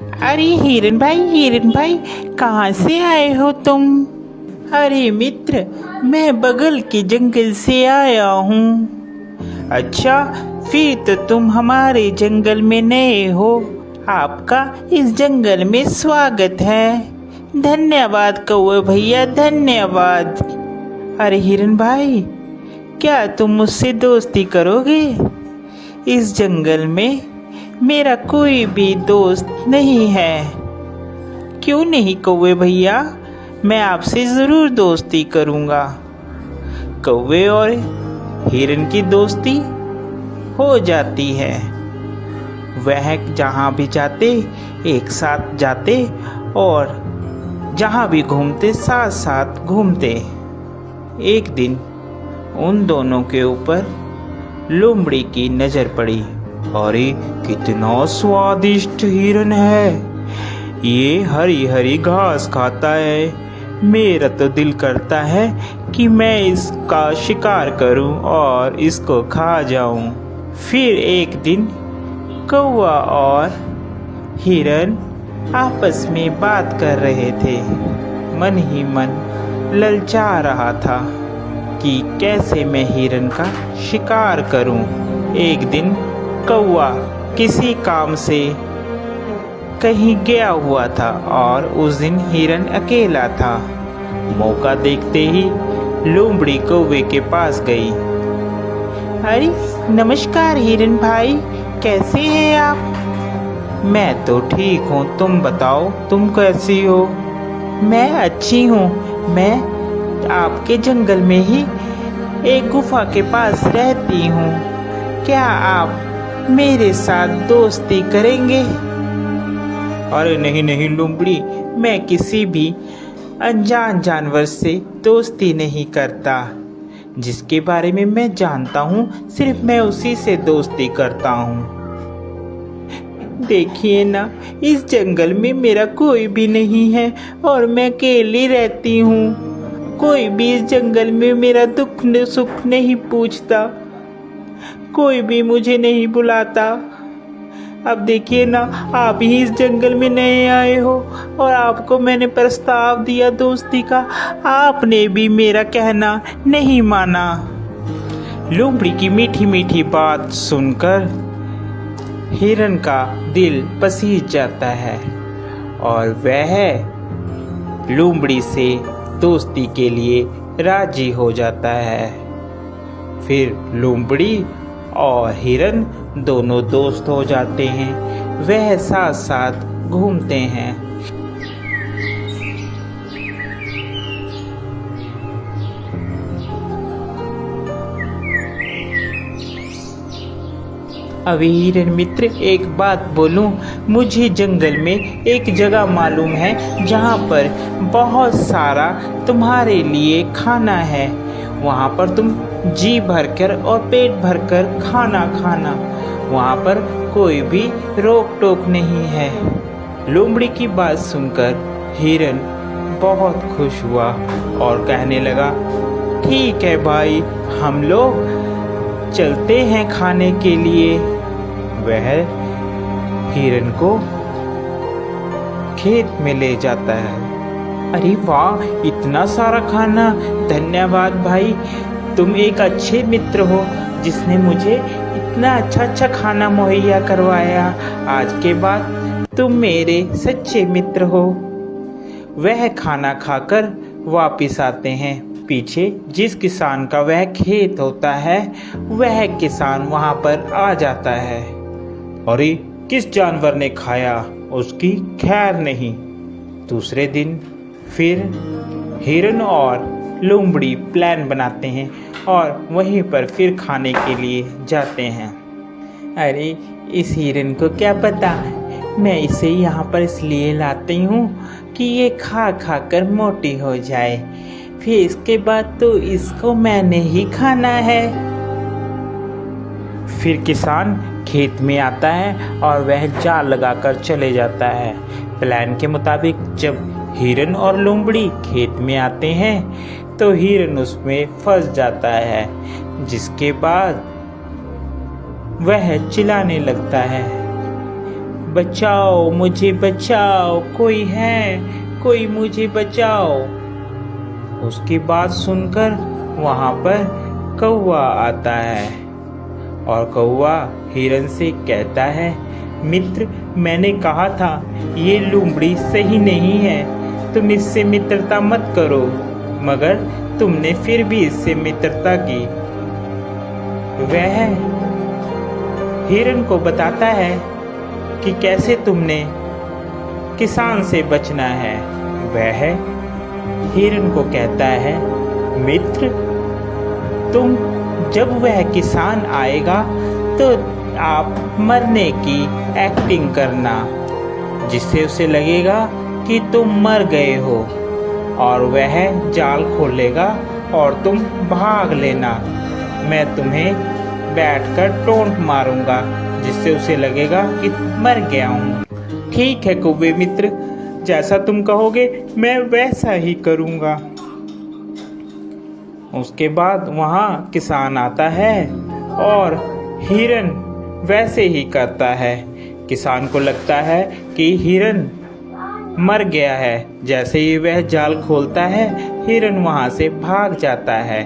अरे हिरन भाई, कहाँ से आए हो तुम? अरे मित्र, मैं बगल के जंगल से आया हूँ। अच्छा, फिर तो तुम हमारे जंगल में नए हो। आपका इस जंगल में स्वागत है। धन्यवाद कौवे भैया, धन्यवाद। अरे हिरन भाई, क्या तुम मुझसे दोस्ती करोगे? इस जंगल में मेरा कोई भी दोस्त नहीं है। क्यों नहीं कौवे भैया, मैं आपसे ज़रूर दोस्ती करूँगा। कौवे और हिरन की दोस्ती हो जाती है। वह जहाँ भी जाते एक साथ जाते और जहाँ भी घूमते साथ साथ घूमते। एक दिन उन दोनों के ऊपर लोमड़ी की नज़र पड़ी। अरे कितना स्वादिष्ट हिरन है, ये हरी हरी घास खाता है। मेरा तो दिल करता है कि मैं इसका शिकार करूं और इसको खा जाऊं। फिर एक दिन कौवा और हिरन आपस में बात कर रहे थे। मन ही मन ललचा रहा था कि कैसे मैं हिरन का शिकार करूं। एक दिन कौवा किसी काम से कहीं गया हुआ था और उस दिन हिरन अकेला था। मौका देखते ही लोमड़ी कौवे के पास गई। अरे नमस्कार हिरन भाई, कैसे हैं आप? मैं तो ठीक हूँ, तुम बताओ तुम कैसी हो? मैं अच्छी हूँ। मैं आपके जंगल में ही एक गुफा के पास रहती हूँ। क्या आप मेरे साथ दोस्ती करेंगे? अरे नहीं नहीं लोमड़ी, मैं किसी भी अनजान जानवर से दोस्ती नहीं करता। जिसके बारे में मैं जानता हूँ सिर्फ मैं उसी से दोस्ती करता हूँ। देखिए ना, इस जंगल में मेरा कोई भी नहीं है और मैं अकेली रहती हूँ। कोई भी इस जंगल में मेरा दुख सुख नहीं पूछता, कोई भी मुझे नहीं बुलाता। अब देखिए ना, आप ही इस जंगल में नए आए हो और आपको मैंने प्रस्ताव दिया दोस्ती का, आपने भी मेरा कहना नहीं माना। लोमड़ी की मीठी मीठी बात सुनकर हिरन का दिल पसीज जाता है और वह लोमड़ी से दोस्ती के लिए राजी हो जाता है। फिर लोमड़ी और हिरन दोनों दोस्त हो जाते हैं। वह साथ साथ घूमते हैं। अभी हिरन मित्र, एक बात बोलूं, मुझे जंगल में एक जगह मालूम है जहाँ पर बहुत सारा तुम्हारे लिए खाना है। वहाँ पर तुम जी भरकर और पेट भरकर खाना खाना, वहाँ पर कोई भी रोक टोक नहीं है। लोमड़ी की बात सुनकर हिरन बहुत खुश हुआ और कहने लगा, ठीक है भाई, हम लोग चलते हैं खाने के लिए। वह हिरन को खेत में ले जाता है। अरे वाह, इतना सारा खाना! धन्यवाद भाई, तुम एक अच्छे मित्र हो जिसने मुझे इतना अच्छा खाना मुहैया करवाया। आज के बाद तुम मेरे सच्चे मित्र हो। वह खाना खाकर वापिस आते हैं। पीछे जिस किसान का वह खेत होता है, वह किसान वहां पर आ जाता है। अरे किस जानवर ने खाया, उसकी खैर नहीं। दूसरे दिन फिर हिरन और लोमड़ी प्लान बनाते हैं और वहीं पर फिर खाने के लिए जाते हैं। अरे इस हिरन को क्या पता, मैं इसे यहाँ पर इसलिए लाती हूँ कि ये खा खा कर मोटी हो जाए, फिर इसके बाद तो इसको मैंने ही खाना है। फिर किसान खेत में आता है और वह जाल लगाकर चले जाता है। प्लान के मुताबिक जब हिरन और लोमड़ी खेत में आते हैं तो हिरन उसमें फंस जाता है, जिसके बाद वह चिल्लाने लगता है, बचाओ, मुझे बचाओ, कोई है, कोई मुझे बचाओ। उसकी बात सुनकर वहाँ पर कौवा आता है और कौवा हिरन से कहता है, मित्र, मैंने कहा था ये लोमड़ी सही नहीं है, तुम इससे मित्रता मत करो, मगर तुमने फिर भी इससे मित्रता की। वह हिरन को बताता है कि कैसे तुमने किसान से बचना है। वह हिरन को कहता है, मित्र, तुम जब वह किसान आएगा तो आप मरने की एक्टिंग करना, जिससे उसे लगेगा कि तुम मर गए हो, और वह जाल खोलेगा और तुम भाग लेना। मैं तुम्हें बैठकर टोंट मारूंगा, जिससे उसे लगेगा कि मर गया हूँ। ठीक है कौवे मित्र, जैसा तुम कहोगे मैं वैसा ही करूँगा। उसके बाद वहाँ किसान आता है और हिरन वैसे ही करता है। किसान को लगता है कि हिरन मर गया है। जैसे ही वह जाल खोलता है, हिरन वहाँ से भाग जाता है।